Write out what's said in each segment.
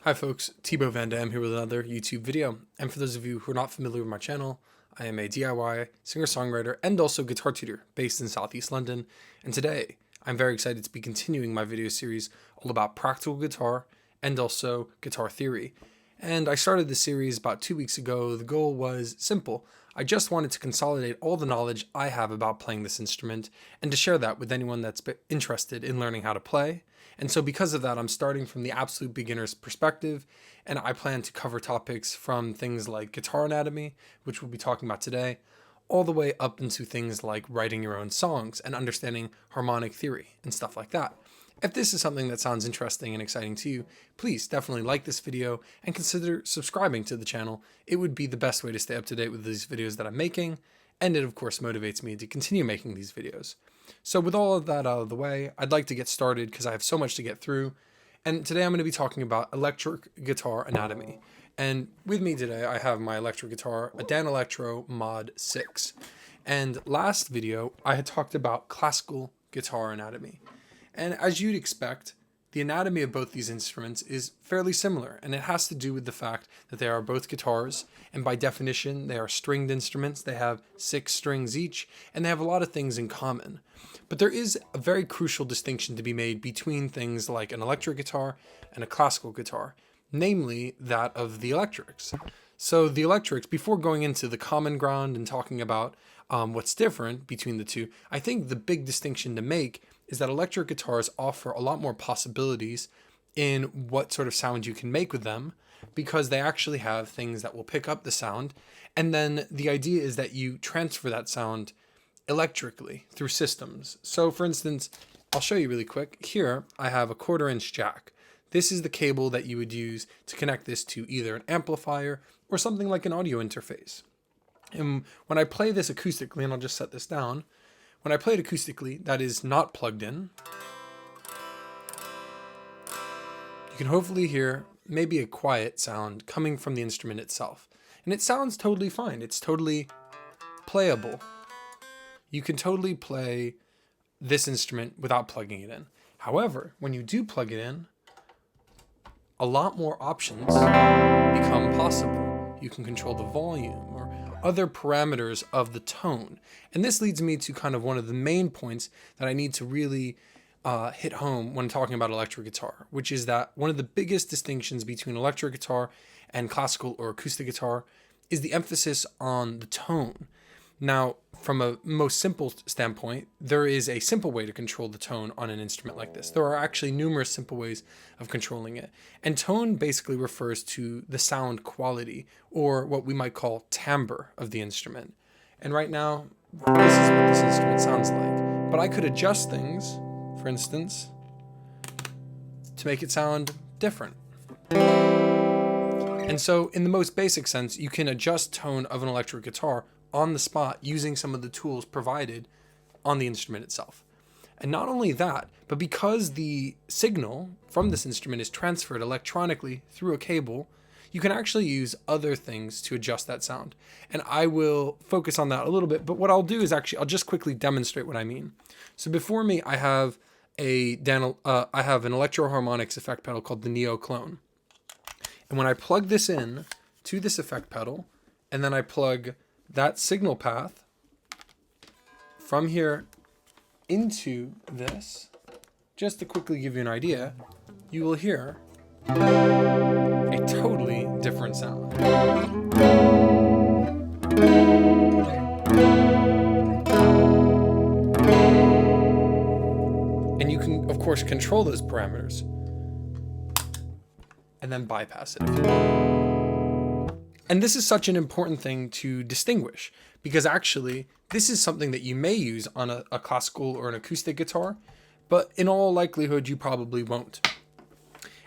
Hi folks, Thibaut Van Dam here with another YouTube video, and for those of you who are not familiar with my channel, I am a DIY singer-songwriter and also guitar tutor based in Southeast London, and today I'm very excited to be continuing my video series all about practical guitar and also guitar theory. And I started this series about 2 weeks ago. The goal was simple. I just wanted to consolidate all the knowledge I have about playing this instrument and to share that with anyone that's interested in learning how to play. And so because of that, I'm starting from the absolute beginner's perspective, and I plan to cover topics from things like guitar anatomy, which we'll be talking about today, all the way up into things like writing your own songs and understanding harmonic theory and stuff like that. If this is something that sounds interesting and exciting to you, please definitely like this video and consider subscribing to the channel. It would be the best way to stay up to date with these videos that I'm making, and it of course motivates me to continue making these videos. So with all of that out of the way, I'd like to get started because I have so much to get through. And today I'm going to be talking about electric guitar anatomy. And with me today, I have my electric guitar, a Dan Electro Mod 6. And last video, I had talked about classical guitar anatomy. And as you'd expect, the anatomy of both these instruments is fairly similar, and it has to do with the fact that they are both guitars, and by definition, they are stringed instruments. They have 6 strings each, and they have a lot of things in common. But there is a very crucial distinction to be made between things like an electric guitar and a classical guitar, namely that of the electrics. So the electrics, before going into the common ground and talking about what's different between the two, I think the big distinction to make is that electric guitars offer a lot more possibilities in what sort of sound you can make with them, because they actually have things that will pick up the sound, and then the idea is that you transfer that sound electrically through systems. So for instance, I'll show you really quick. Here I have a 1/4-inch jack. This is the cable that you would use to connect this to either an amplifier or something like an audio interface. And when I play this acoustically, and I'll just set this down, when I play it acoustically, that is not plugged in, you can hopefully hear maybe a quiet sound coming from the instrument itself. And it sounds totally fine. It's totally playable. You can totally play this instrument without plugging it in. However, when you do plug it in, a lot more options become possible. You can control the volume or other parameters of the tone. And this leads me to kind of one of the main points that I need to really hit home when talking about electric guitar, which is that one of the biggest distinctions between electric guitar and classical or acoustic guitar is the emphasis on the tone. Now, from a most simple standpoint, there is a simple way to control the tone on an instrument like this. There are actually numerous simple ways of controlling it. And tone basically refers to the sound quality, or what we might call timbre of the instrument. And right now, this is what this instrument sounds like. But I could adjust things, for instance, to make it sound different. And so in the most basic sense, you can adjust tone of an electric guitar on the spot using some of the tools provided on the instrument itself. And not only that, but because the signal from this instrument is transferred electronically through a cable, you can actually use other things to adjust that sound. And I will focus on that a little bit, but what I'll do is I'll just quickly demonstrate what I mean. So before me, I have an electro harmonics effect pedal called the Neo Clone. And when I plug this in to this effect pedal, and then I plug that signal path from here into this, just to quickly give you an idea, you will hear a totally different sound. And you can, of course, control those parameters and then bypass it if you want. And this is such an important thing to distinguish, because actually this is something that you may use on a classical or an acoustic guitar, but in all likelihood you probably won't.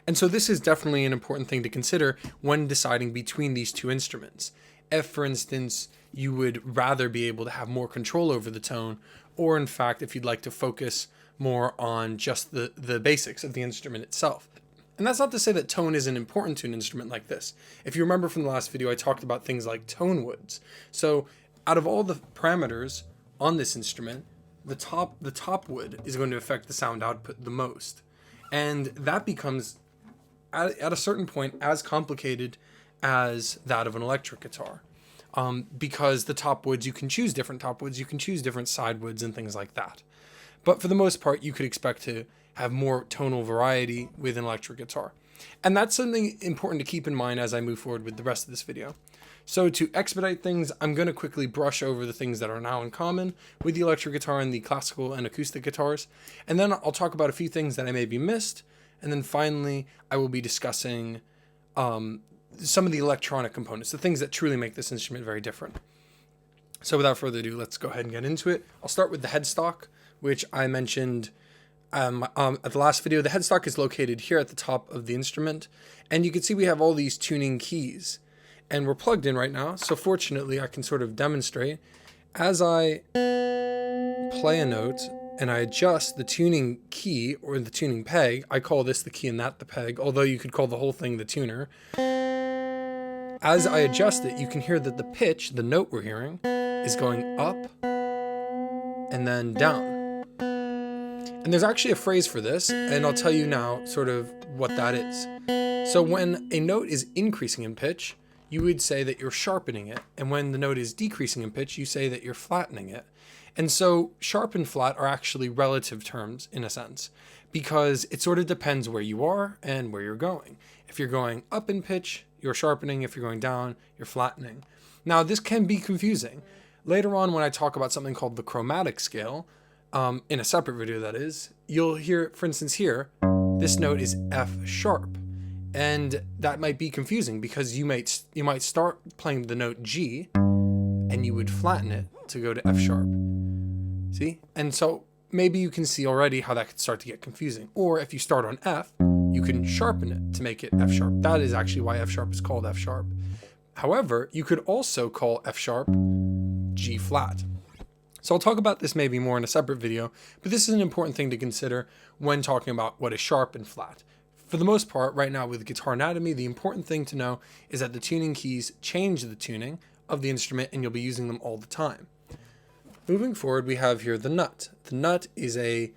And so this is definitely an important thing to consider when deciding between these two instruments. If, for instance, you would rather be able to have more control over the tone, or in fact, if you'd like to focus more on just the basics of the instrument itself. And that's not to say that tone isn't important to an instrument like this. If you remember from the last video, I talked about things like tone woods. So out of all the parameters on this instrument, the top wood is going to affect the sound output the most. And that becomes at a certain point as complicated as that of an electric guitar. Because the top woods, you can choose different top woods, you can choose different side woods and things like that. But for the most part, you could expect to have more tonal variety with an electric guitar. And that's something important to keep in mind as I move forward with the rest of this video. So to expedite things, I'm going to quickly brush over the things that are now in common with the electric guitar and the classical and acoustic guitars. And then I'll talk about a few things that I maybe missed. And then finally, I will be discussing some of the electronic components, the things that truly make this instrument very different. So without further ado, let's go ahead and get into it. I'll start with the headstock, which I mentioned at the last video. The headstock is located here at the top of the instrument, and you can see we have all these tuning keys, and we're plugged in right now. So fortunately, I can sort of demonstrate as I play a note and I adjust the tuning key or the tuning peg. I call this the key and that the peg, although you could call the whole thing the tuner. As I adjust it, you can hear that the pitch, the note we're hearing, is going up and then down. And there's actually a phrase for this, and I'll tell you now sort of what that is. So when a note is increasing in pitch, you would say that you're sharpening it. And when the note is decreasing in pitch, you say that you're flattening it. And so sharp and flat are actually relative terms in a sense, because it sort of depends where you are and where you're going. If you're going up in pitch, you're sharpening. If you're going down, you're flattening. Now, this can be confusing. Later on, when I talk about something called the chromatic scale, in a separate video that is, you'll hear, for instance here, this note is F sharp. And that might be confusing because you might start playing the note G and you would flatten it to go to F sharp. See? And so maybe you can see already how that could start to get confusing. Or if you start on F, you can sharpen it to make it F sharp. That is actually why F sharp is called F sharp. However, you could also call F sharp G flat. So I'll talk about this maybe more in a separate video, but this is an important thing to consider when talking about what is sharp and flat. For the most part, right now with guitar anatomy, the important thing to know is that the tuning keys change the tuning of the instrument and you'll be using them all the time. Moving forward, we have here the nut. The nut is a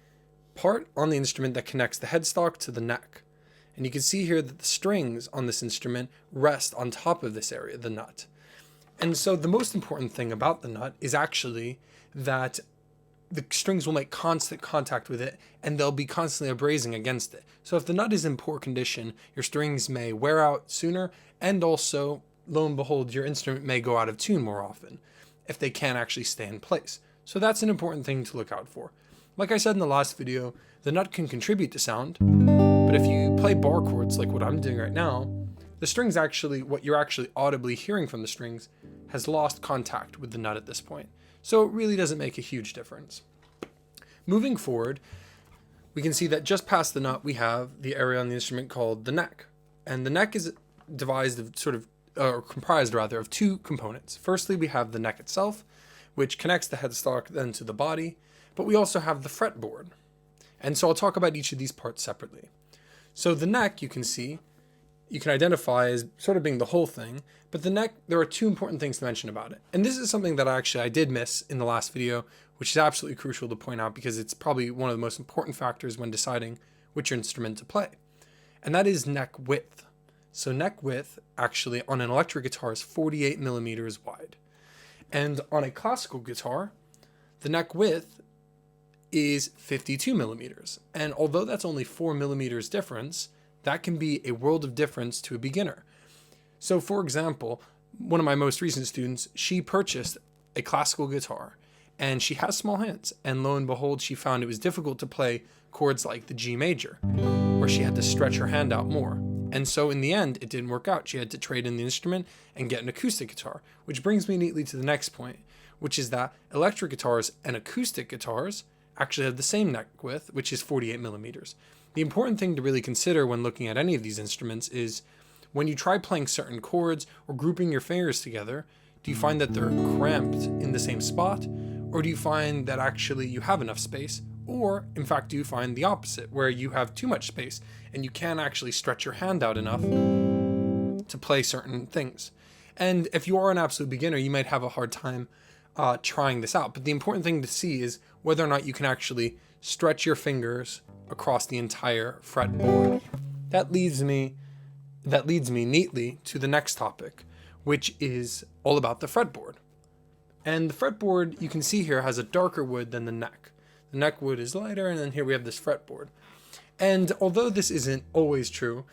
part on the instrument that connects the headstock to the neck. And you can see here that the strings on this instrument rest on top of this area, the nut. And so the most important thing about the nut is actually that the strings will make constant contact with it and they'll be constantly abrasing against it. So if the nut is in poor condition, your strings may wear out sooner, and also, lo and behold, your instrument may go out of tune more often if they can't actually stay in place. So that's an important thing to look out for. Like I said in the last video, the nut can contribute to sound, but if you play bar chords like what I'm doing right now, the strings actually, what you're actually audibly hearing from the strings, has lost contact with the nut at this point. So it really doesn't make a huge difference. Moving forward, we can see that just past the nut, we have the area on the instrument called the neck. And the neck is devised of comprised of two components. Firstly, we have the neck itself, which connects the headstock then to the body, but we also have the fretboard. And so I'll talk about each of these parts separately. So the neck, you can see, you can identify as sort of being the whole thing, but the neck, there are two important things to mention about it. And this is something that I did miss in the last video, which is absolutely crucial to point out because it's probably one of the most important factors when deciding which instrument to play. And that is neck width. So neck width actually on an electric guitar is 48 millimeters wide. And on a classical guitar, the neck width is 52 millimeters. And although that's only 4 millimeters difference, that can be a world of difference to a beginner. So for example, one of my most recent students, she purchased a classical guitar and she has small hands. And lo and behold, she found it was difficult to play chords like the G major, where she had to stretch her hand out more. And so in the end, it didn't work out. She had to trade in the instrument and get an acoustic guitar, which brings me neatly to the next point, which is that electric guitars and acoustic guitars actually have the same neck width, which is 48 millimeters. The important thing to really consider when looking at any of these instruments is when you try playing certain chords or grouping your fingers together, do you find that they're cramped in the same spot? Or do you find that actually you have enough space? Or, in fact, do you find the opposite, where you have too much space and you can't actually stretch your hand out enough to play certain things? And if you are an absolute beginner, you might have a hard time trying this out. But the important thing to see is whether or not you can actually stretch your fingers across the entire fretboard. That leads me that leads me neatly to the next topic, which is all about the fretboard. And the fretboard, you can see here, has a darker wood than the neck. The neck wood is lighter, and then here we have this fretboard. And although this isn't always true,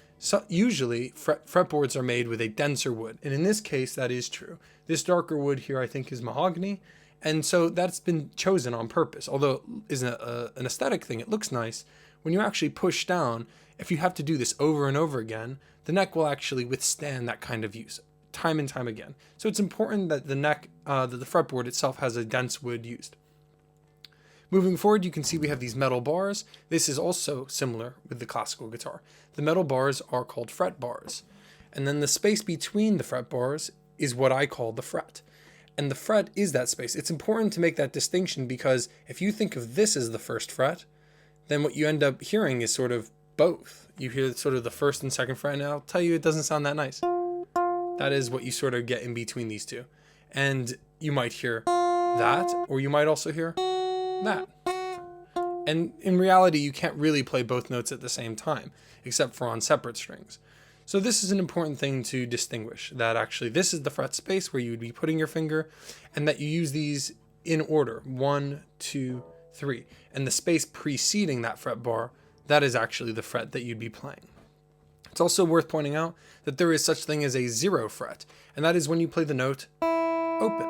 usually fretboards are made with a denser wood. And in this case, that is true. This darker wood here, I think, is mahogany. And so that's been chosen on purpose. Although it isn't an aesthetic thing, it looks nice. When you actually push down, if you have to do this over and over again, the neck will actually withstand that kind of use time and time again. So it's important that that the fretboard itself has a dense wood used. Moving forward, you can see we have these metal bars. This is also similar with the classical guitar. The metal bars are called fret bars. And then the space between the fret bars is what I call the fret. And the fret is that space. It's important to make that distinction because if you think of this as the first fret, then what you end up hearing is sort of both. You hear sort of the first and second fret, and I'll tell you it doesn't sound that nice. That is what you sort of get in between these two. And you might hear that, or you might also hear that. And in reality, you can't really play both notes at the same time, except for on separate strings. So this is an important thing to distinguish, that actually this is the fret space where you would be putting your finger, and that you use these in order, 1, 2, 3. And the space preceding that fret bar, that is actually the fret that you'd be playing. It's also worth pointing out that there is such thing as a 0 fret, and that is when you play the note open.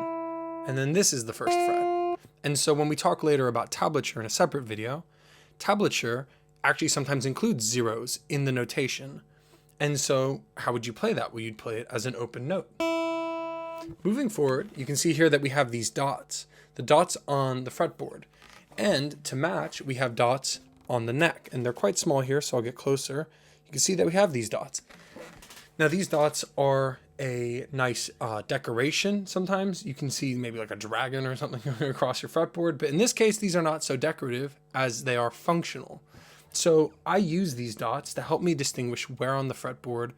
And then this is the first fret. And so when we talk later about tablature in a separate video, tablature actually sometimes includes zeros in the notation. And so how would you play that? Well, you'd play it as an open note. Moving forward, you can see here that we have these dots, the dots on the fretboard. And to match, we have dots on the neck. And they're quite small here, so I'll get closer. You can see that we have these dots. Now these dots are a nice decoration. Sometimes you can see maybe like a dragon or something across your fretboard, but in this case these are not so decorative as they are functional. So I use these dots to help me distinguish where on the fretboard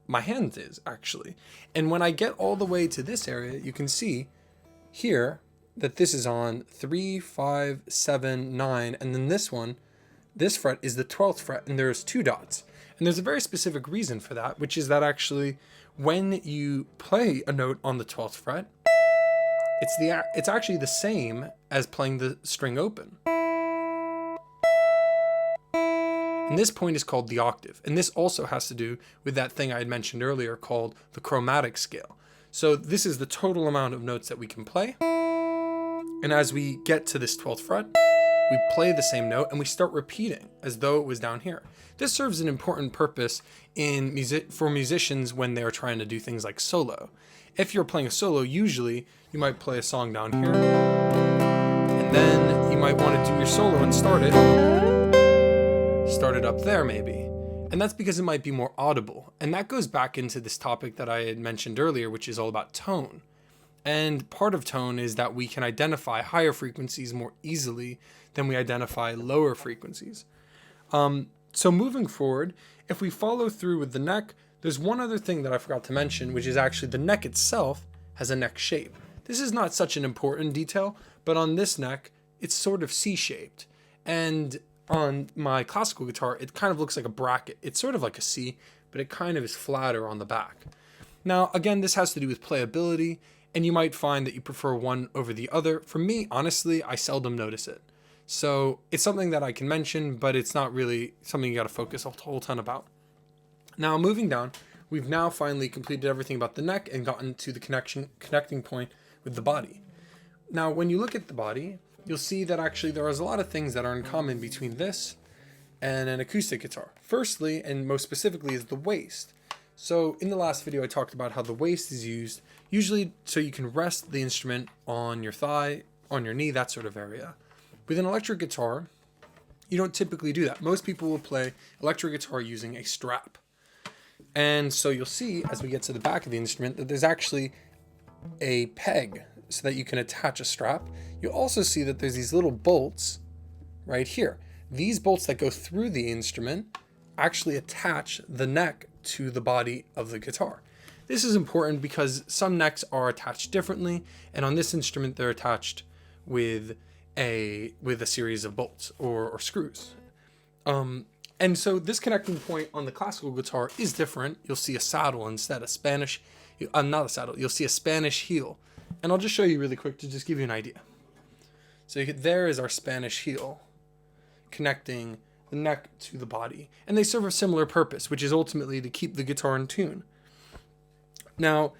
my hand is actually. And when I get all the way to this area, you can see here that this is on 3, 5, 7, 9, and then this one, this fret is the 12th fret, and there's 2 dots. And there's a very specific reason for that, which is that actually when you play a note on the 12th fret, it's actually the same as playing the string open. And this point is called the octave. And this also has to do with that thing I had mentioned earlier called the chromatic scale. So this is the total amount of notes that we can play. And as we get to this 12th fret, we play the same note and we start repeating as though it was down here. This serves an important purpose for musicians when they're trying to do things like solo. If you're playing a solo, usually you might play a song down here, and then you might want to do your solo and start it up there maybe. And that's because it might be more audible. And that goes back into this topic that I had mentioned earlier, which is all about tone. And part of tone is that we can identify higher frequencies more easily than we identify lower frequencies. So moving forward, if we follow through with the neck, there's one other thing that I forgot to mention, which is actually the neck itself has a neck shape. This is not such an important detail, but on this neck, it's sort of C-shaped. And on my classical guitar, it kind of looks like a bracket. It's sort of like a C, but it kind of is flatter on the back. Now, again, this has to do with playability, and you might find that you prefer one over the other. For me, honestly, I seldom notice it. So it's something that I can mention, but it's not really something you got to focus a whole ton about. Now, moving down, we've now finally completed everything about the neck and gotten to the connecting point with the body. Now, when you look at the body, you'll see that actually there is a lot of things that are in common between this and an acoustic guitar. Firstly, and most specifically, is the waist. So in the last video, I talked about how the waist is used usually so you can rest the instrument on your thigh, on your knee, that sort of area. With an electric guitar, you don't typically do that. Most people will play electric guitar using a strap. And so you'll see as we get to the back of the instrument that there's actually a peg so that you can attach a strap. You'll also see that there's these little bolts right here. These bolts that go through the instrument actually attach the neck to the body of the guitar. This is important because some necks are attached differently, and on this instrument they're attached with a series of bolts or screws. And so this connecting point on the classical guitar is different. You'll see a saddle instead, not a saddle, you'll see a Spanish heel. And I'll just show you really quick to just give you an idea. So there is our Spanish heel connecting the neck to the body. And they serve a similar purpose, which is ultimately to keep the guitar in tune. Now,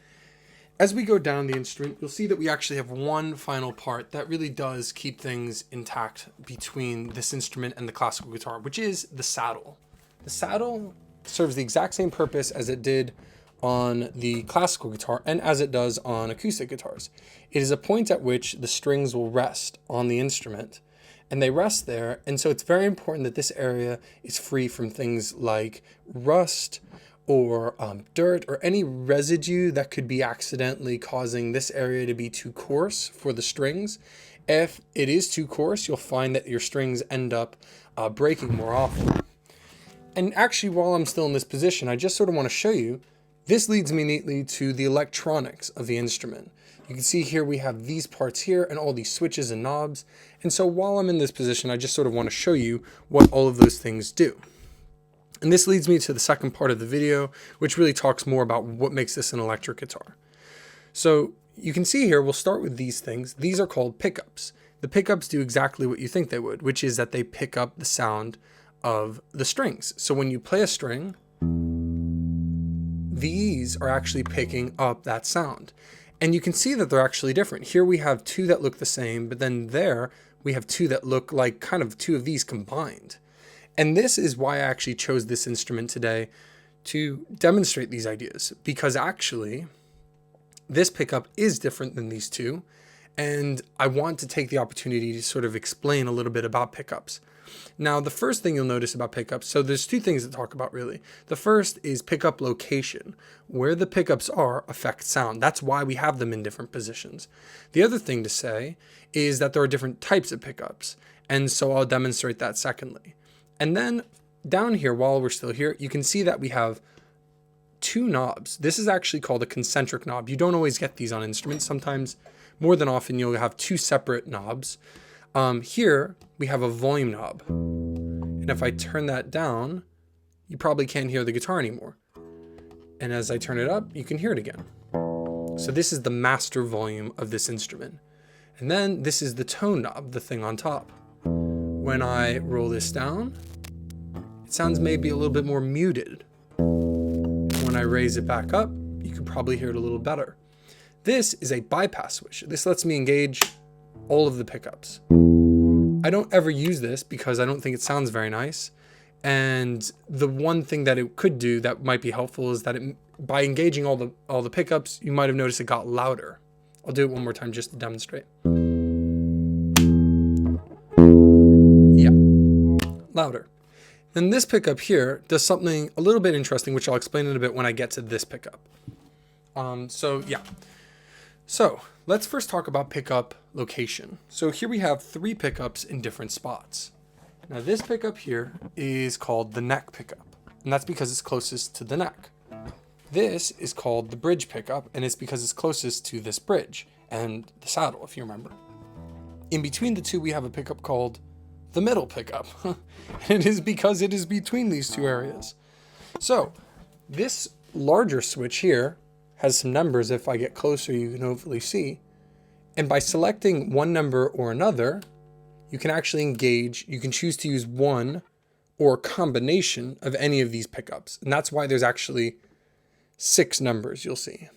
as we go down the instrument, you'll see that we actually have one final part that really does keep things intact between this instrument and the classical guitar, which is the saddle. The saddle serves the exact same purpose as it did on the classical guitar and as it does on acoustic guitars. It is a point at which the strings will rest on the instrument, and they rest there, and so it's very important that this area is free from things like rust or dirt or any residue that could be accidentally causing this area to be too coarse for the strings. If it is too coarse, you'll find that your strings end up breaking more often. And actually, while I'm still in this position, I just sort of want to show you, this leads me neatly to the electronics of the instrument. You can see here we have these parts here and all these switches and knobs. And so while I'm in this position, I just sort of want to show you what all of those things do. And this leads me to the second part of the video, which really talks more about what makes this an electric guitar. So you can see here, we'll start with these things. These are called pickups. The pickups do exactly what you think they would, which is that they pick up the sound of the strings. So when you play a string, these are actually picking up that sound. And you can see that they're actually different. Here we have two that look the same, but then there we have two that look like kind of two of these combined. And this is why I actually chose this instrument today to demonstrate these ideas, because actually this pickup is different than these two. And I want to take the opportunity to sort of explain a little bit about pickups. Now, the first thing you'll notice about pickups, so there's two things to talk about really. The first is pickup location. Where the pickups are affects sound. That's why we have them in different positions. The other thing to say is that there are different types of pickups. And so I'll demonstrate that secondly. And then down here, while we're still here, you can see that we have two knobs. This is actually called a concentric knob. You don't always get these on instruments. Sometimes, more than often, you'll have two separate knobs. Here, we have a volume knob. And if I turn that down, you probably can't hear the guitar anymore. And as I turn it up, you can hear it again. So this is the master volume of this instrument. And then this is the tone knob, the thing on top. When I roll this down, it sounds maybe a little bit more muted. When I raise it back up, you can probably hear it a little better. This is a bypass switch. This lets me engage all of the pickups. I don't ever use this because I don't think it sounds very nice. And the one thing that it could do that might be helpful is that by engaging all the pickups, you might have noticed it got louder. I'll do it one more time just to demonstrate. Yeah, louder. Then this pickup here does something a little bit interesting, which I'll explain in a bit when I get to this pickup. So let's first talk about pickup location. So here we have three pickups in different spots. Now this pickup here is called the neck pickup, and that's because it's closest to the neck. This is called the bridge pickup, and it's because it's closest to this bridge and the saddle, if you remember. In between the two, we have a pickup called the middle pickup. It is because it is between these two areas. So this larger switch here has some numbers. If I get closer, you can hopefully see. And by selecting one number or another, you can actually engage. You can choose to use one or a combination of any of these pickups. And that's why there's actually 6 numbers you'll see.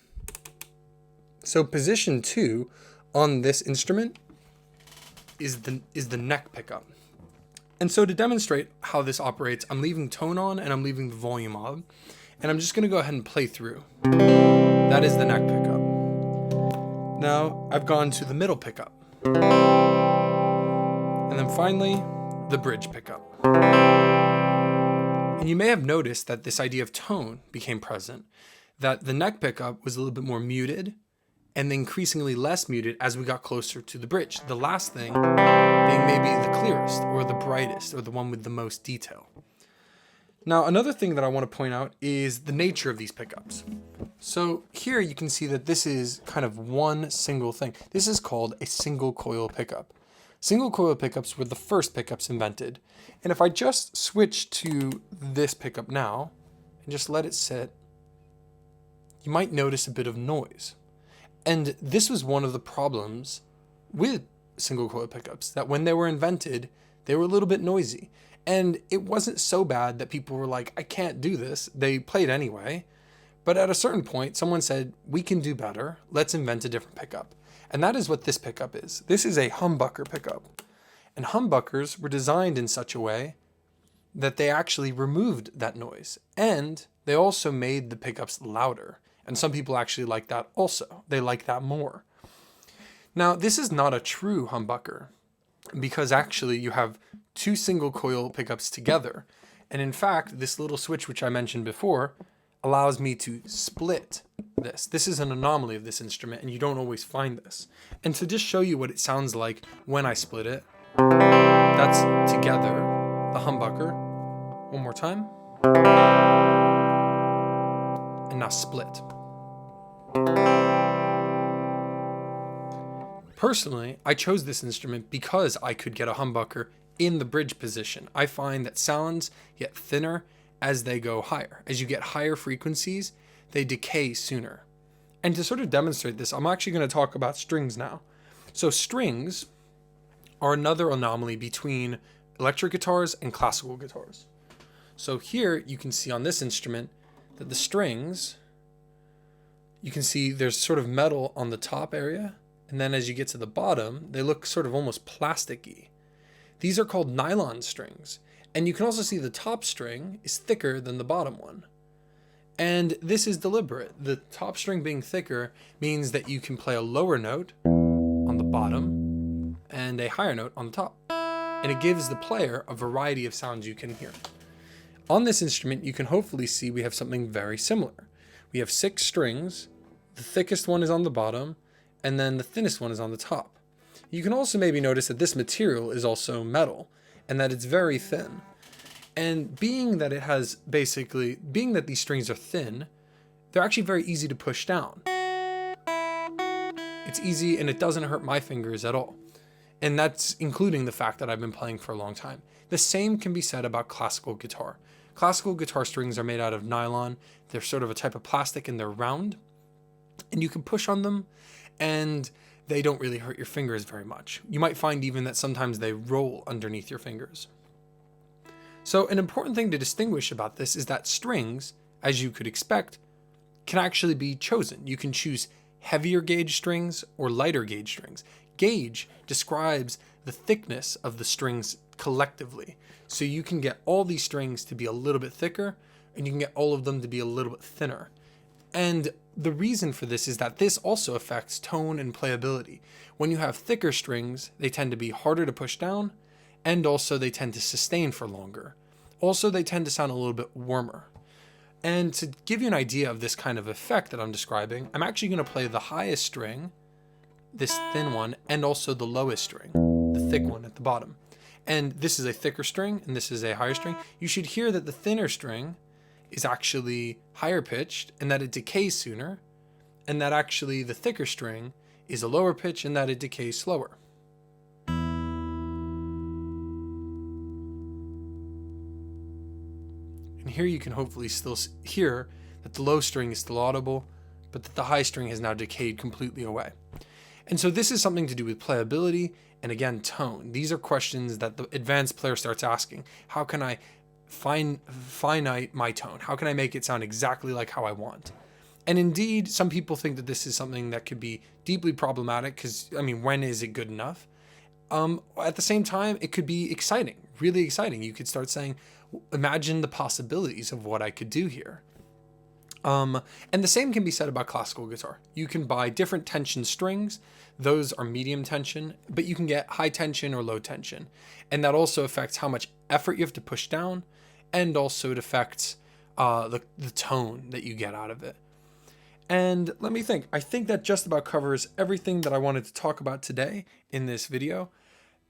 So position 2 on this instrument is the neck pickup. And so to demonstrate how this operates, I'm leaving tone on and I'm leaving the volume on. And I'm just going to go ahead and play through. That is the neck pickup. Now I've gone to the middle pickup. And then finally, the bridge pickup. And you may have noticed that this idea of tone became present, that the neck pickup was a little bit more muted and increasingly less muted as we got closer to the bridge. The last thing being maybe the clearest or the brightest or the one with the most detail. Now, another thing that I want to point out is the nature of these pickups. So here you can see that this is kind of one single thing. This is called a single coil pickup. Single coil pickups were the first pickups invented. And if I just switch to this pickup now and just let it sit, you might notice a bit of noise. And this was one of the problems with single coil pickups, that when they were invented, they were a little bit noisy. And it wasn't so bad that people were like, I can't do this. They played anyway. But at a certain point, someone said, we can do better. Let's invent a different pickup. And that is what this pickup is. This is a humbucker pickup. And humbuckers were designed in such a way that they actually removed that noise. And they also made the pickups louder. And some people actually like that also. They like that more. Now, this is not a true humbucker because actually you have two single coil pickups together. And in fact, this little switch, which I mentioned before, allows me to split this. This is an anomaly of this instrument, and you don't always find this. And to just show you what it sounds like when I split it, that's together, the humbucker. One more time. And now split. Personally, I chose this instrument because I could get a humbucker in the bridge position. I find that sounds get thinner as they go higher. As you get higher frequencies, they decay sooner. And to sort of demonstrate this, I'm actually going to talk about strings now. So strings are another anomaly between electric guitars and classical guitars. So here you can see on this instrument that the strings, you can see there's sort of metal on the top area. And then as you get to the bottom, they look sort of almost plasticky. These are called nylon strings. And you can also see the top string is thicker than the bottom one. And this is deliberate. The top string being thicker means that you can play a lower note on the bottom and a higher note on the top. And it gives the player a variety of sounds you can hear. On this instrument, you can hopefully see we have something very similar. We have 6 strings. The thickest one is on the bottom, and then the thinnest one is on the top. You can also maybe notice that this material is also metal, and that it's very thin. And being that these strings are thin, they're actually very easy to push down. It's easy and it doesn't hurt my fingers at all. And that's including the fact that I've been playing for a long time. The same can be said about classical guitar. Classical guitar strings are made out of nylon. They're sort of a type of plastic and they're round. And you can push on them and they don't really hurt your fingers very much. You might find even that sometimes they roll underneath your fingers. So an important thing to distinguish about this is that strings, as you could expect, can actually be chosen. You can choose heavier gauge strings or lighter gauge strings. Gauge describes the thickness of the strings collectively. So you can get all these strings to be a little bit thicker and you can get all of them to be a little bit thinner. And the reason for this is that this also affects tone and playability. When you have thicker strings, they tend to be harder to push down, and also they tend to sustain for longer. Also, they tend to sound a little bit warmer. And to give you an idea of this kind of effect that I'm describing, I'm actually going to play the highest string, this thin one, and also the lowest string, the thick one at the bottom. And this is a thicker string, and this is a higher string. You should hear that the thinner string is actually higher pitched and that it decays sooner, and that actually the thicker string is a lower pitch and that it decays slower. And here you can hopefully still hear that the low string is still audible, but that the high string has now decayed completely away. And so this is something to do with playability and again, tone. These are questions that the advanced player starts asking. How can I finite my tone? How can I make it sound exactly like how I want? And indeed, some people think that this is something that could be deeply problematic because, I mean, when is it good enough? At the same time, it could be exciting, really exciting. You could start saying, imagine the possibilities of what I could do here. And the same can be said about classical guitar. You can buy different tension strings. Those are medium tension, but you can get high tension or low tension. And that also affects how much effort you have to push down. And also it affects the tone that you get out of it. And let me think. I think that just about covers everything that I wanted to talk about today in this video.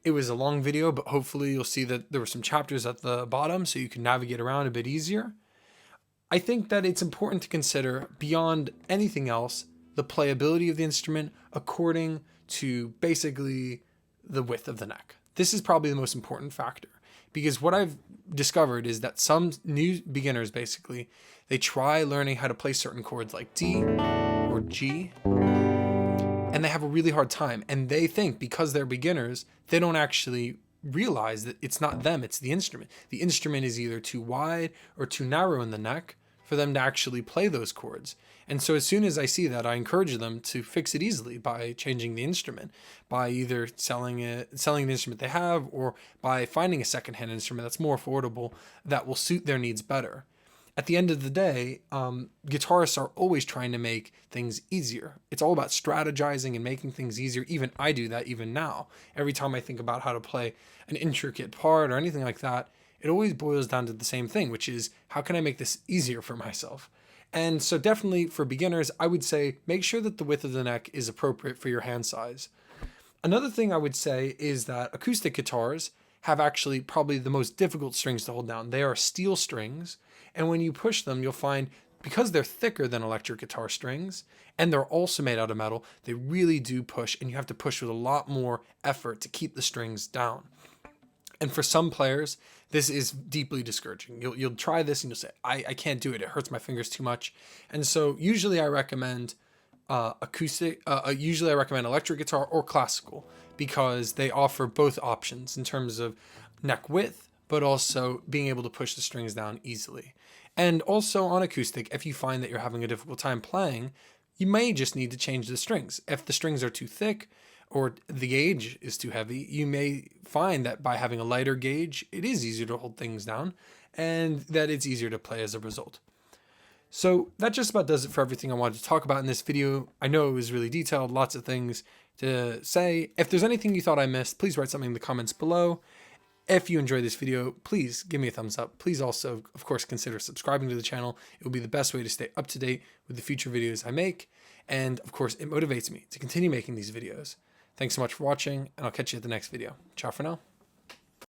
It was a long video, but hopefully you'll see that there were some chapters at the bottom so you can navigate around a bit easier. I think that it's important to consider, beyond anything else, the playability of the instrument according to basically the width of the neck. This is probably the most important factor, because what I've discovered is that some new beginners, basically, they try learning how to play certain chords like D or G, and they have a really hard time. And they think because they're beginners, they don't actually realize that it's not them, it's the instrument. The instrument is either too wide or too narrow in the neck for them to actually play those chords. And so as soon as I see that, I encourage them to fix it easily by changing the instrument, by either selling the instrument they have, or by finding a secondhand instrument that's more affordable that will suit their needs better. At the end of the day, guitarists are always trying to make things easier. It's all about strategizing and making things easier. Even I do that even now. Every time I think about how to play an intricate part or anything like that, it always boils down to the same thing, which is how can I make this easier for myself? And so definitely for beginners, I would say make sure that the width of the neck is appropriate for your hand size. Another thing I would say is that acoustic guitars have actually probably the most difficult strings to hold down. They are steel strings, and when you push them, you'll find because they're thicker than electric guitar strings, and they're also made out of metal, they really do push, and you have to push with a lot more effort to keep the strings down. And for some players, this is deeply discouraging. You'll try this and you'll say, I can't do it. It hurts my fingers too much. And so usually I recommend usually I recommend electric guitar or classical, because they offer both options in terms of neck width, but also being able to push the strings down easily. And also on acoustic, if you find that you're having a difficult time playing, you may just need to change the strings. If the strings are too thick or the gauge is too heavy, you may find that by having a lighter gauge, it is easier to hold things down and that it's easier to play as a result. So that just about does it for everything I wanted to talk about in this video. I know it was really detailed, lots of things to say. If there's anything you thought I missed, please write something in the comments below. If you enjoyed this video, please give me a thumbs up. Please also, of course, consider subscribing to the channel. It will be the best way to stay up to date with the future videos I make. And of course, it motivates me to continue making these videos. Thanks so much for watching, and I'll catch you at the next video. Ciao for now.